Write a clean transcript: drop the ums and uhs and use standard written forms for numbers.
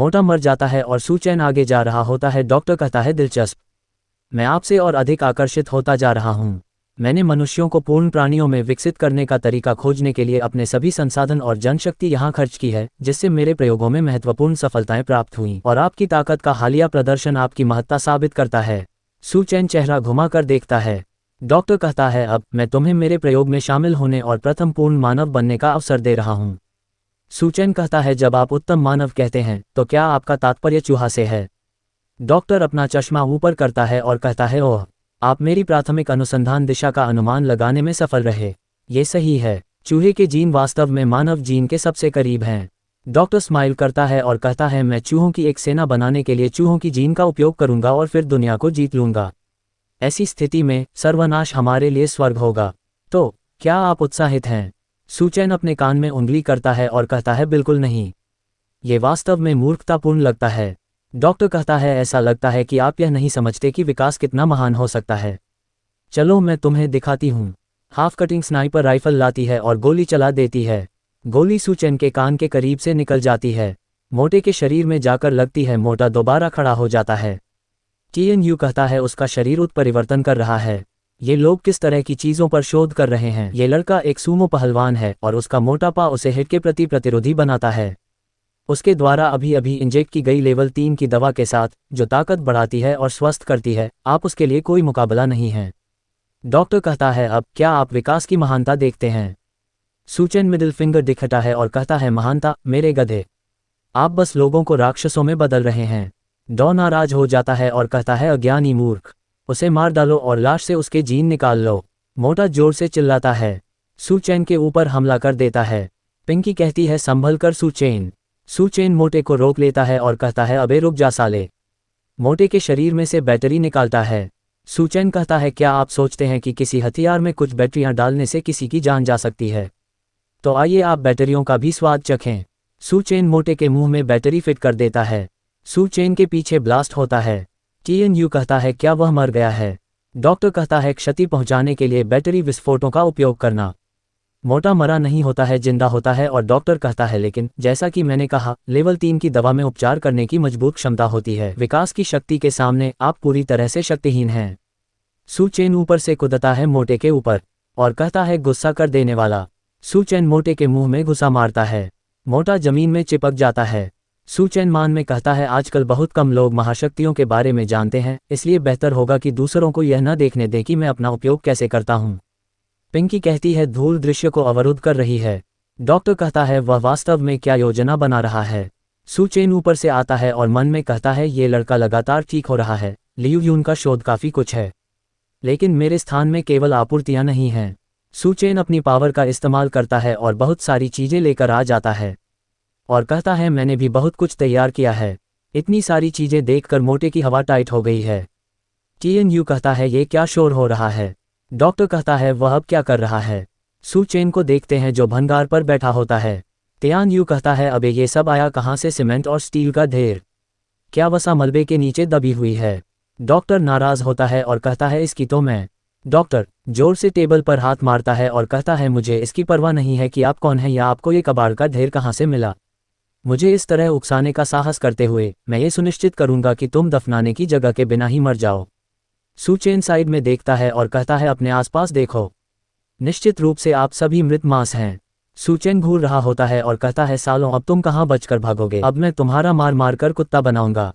मोटा मर जाता है और सुचैन आगे जा रहा होता है। डॉक्टर कहता है, दिलचस्प, मैं आपसे और अधिक आकर्षित होता जा रहा हूँ। मैंने मनुष्यों को पूर्ण प्राणियों में विकसित करने का तरीका खोजने के लिए अपने सभी संसाधन और जनशक्ति यहाँ खर्च की है, जिससे मेरे प्रयोगों में महत्वपूर्ण सफलताएं प्राप्त हुईं, और आपकी ताकत का हालिया प्रदर्शन आपकी महत्ता साबित करता है। सुचैन चेहरा घुमाकर देखता है। डॉक्टर कहता है, अब मैं तुम्हें मेरे प्रयोग में शामिल होने और प्रथम पूर्ण मानव बनने का अवसर दे रहा हूँ। सुचैन कहता है, जब आप उत्तम मानव कहते हैं तो क्या आपका तात्पर्य चूहा से है? डॉक्टर अपना चश्मा ऊपर करता है और कहता है, ओह, आप मेरी प्राथमिक अनुसंधान दिशा का अनुमान लगाने में सफल रहे। ये सही है, चूहे के जीन वास्तव में मानव जीन के सबसे करीब हैं। डॉक्टर स्माइल करता है और कहता है, मैं चूहों की एक सेना बनाने के लिए चूहों की जीन का उपयोग करूंगा और फिर दुनिया को जीत लूंगा। ऐसी स्थिति में सर्वनाश हमारे लिए स्वर्ग होगा। तो क्या आप उत्साहित हैं? सुचैन अपने कान में उंगली करता है और कहता है, बिल्कुल नहीं। ये वास्तव में मूर्खतापूर्ण लगता है। डॉक्टर कहता है, ऐसा लगता है कि आप यह नहीं समझते कि विकास कितना महान हो सकता है। चलो मैं तुम्हें दिखाती हूँ। हाफ कटिंग स्नाइपर राइफल लाती है और गोली चला देती है। गोली सुचैन के कान के करीब से निकल जाती है, मोटे के शरीर में जाकर लगती है। मोटा दोबारा खड़ा हो जाता है। TNU कहता है, उसका शरीर उत्परिवर्तन कर रहा है। ये लोग किस तरह की चीज़ों पर शोध कर रहे हैं? ये लड़का एक सूमो पहलवान है और उसका मोटापा उसे हिट के प्रति प्रतिरोधी बनाता है। उसके द्वारा अभी अभी इंजेक्ट की गई लेवल 3 की दवा के साथ, जो ताकत बढ़ाती है और स्वस्थ करती है, आप उसके लिए कोई मुकाबला नहीं है। डॉक्टर कहता है, अब क्या आप विकास की महानता देखते हैं? सुचैन मिडिल फिंगर दिखाता है और कहता है, महानता, मेरे गधे, आप बस लोगों को राक्षसों में बदल रहे हैं। डॉ नाराज हो जाता है और कहता है, अज्ञानी मूर्ख, उसे मार डालो और लाश से उसके जीन निकाल लो। मोटा जोर से चिल्लाता है। सुचैन के ऊपर हमला कर देता है। पिंकी कहती है, संभल कर सुचैन। सुचैन मोटे को रोक लेता है और कहता है, अबे रुक जा साले। मोटे के शरीर में से बैटरी निकालता है। सुचैन कहता है, क्या आप सोचते हैं कि किसी हथियार में कुछ बैटरियां डालने से किसी की जान जा सकती है? तो आइए आप बैटरियों का भी स्वाद चखें। सुचैन मोटे के मुंह में बैटरी फिट कर देता है। सुचैन के पीछे ब्लास्ट होता है। TNU कहता है, क्या वह मर गया है? डॉक्टर कहता है, क्षति पहुंचाने के लिए बैटरी विस्फोटों का उपयोग करना। मोटा मरा नहीं होता है, जिंदा होता है। और डॉक्टर कहता है, लेकिन जैसा कि मैंने कहा, लेवल 3 की दवा में उपचार करने की मजबूत क्षमता होती है। विकास की शक्ति के सामने आप पूरी तरह से शक्तिहीन हैं। सुचैन ऊपर से कूदता है मोटे के ऊपर और कहता है, गुस्सा कर देने वाला। सुचैन मोटे के मुंह में घुसा मारता है। मोटा जमीन में चिपक जाता है। सुचैन मान में कहता है, आजकल बहुत कम लोग महाशक्तियों के बारे में जानते हैं, इसलिए बेहतर होगा कि दूसरों को यह न देखने दें कि मैं अपना उपयोग कैसे करता हूँ। पिंकी कहती है, धूल दृश्य को अवरुद्ध कर रही है। डॉक्टर कहता है, वह वास्तव में क्या योजना बना रहा है? सुचैन ऊपर से आता है और मन में कहता है, ये लड़का लगातार ठीक हो रहा है। लियू यून का शोध काफ़ी कुछ है, लेकिन मेरे स्थान में केवल आपूर्तियाँ नहीं हैं। सुचैन अपनी पावर का इस्तेमाल करता है और बहुत सारी चीज़ें लेकर आ जाता है और कहता है, मैंने भी बहुत कुछ तैयार किया है। इतनी सारी चीज़ें देखकर मोटे की हवा टाइट हो गई है। TNU कहता है, ये क्या शोर हो रहा है? डॉक्टर कहता है, वह अब क्या कर रहा है? सुचैन को देखते हैं जो भंगार पर बैठा होता है। TNU कहता है, अबे ये सब आया कहाँ से? सीमेंट और स्टील का ढेर। क्या वसा मलबे के नीचे दबी हुई है? डॉक्टर नाराज होता है और कहता है, इसकी तो मैं। डॉक्टर जोर से टेबल पर हाथ मारता है और कहता है, मुझे इसकी परवाह नहीं है कि आप कौन हैं या आपको ये कबाड़ का ढेर कहाँ से मिला। मुझे इस तरह उकसाने का साहस करते हुए मैं ये सुनिश्चित करूंगा कि तुम दफनाने की जगह के बिना ही मर जाओ। सुचैन साइड में देखता है और कहता है, अपने आसपास देखो, निश्चित रूप से आप सभी मृत मांस हैं। सुचैन घूर रहा होता है और कहता है, सालों, अब तुम कहाँ बचकर भागोगे? अब मैं तुम्हारा मार मार कर कुत्ता बनाऊंगा।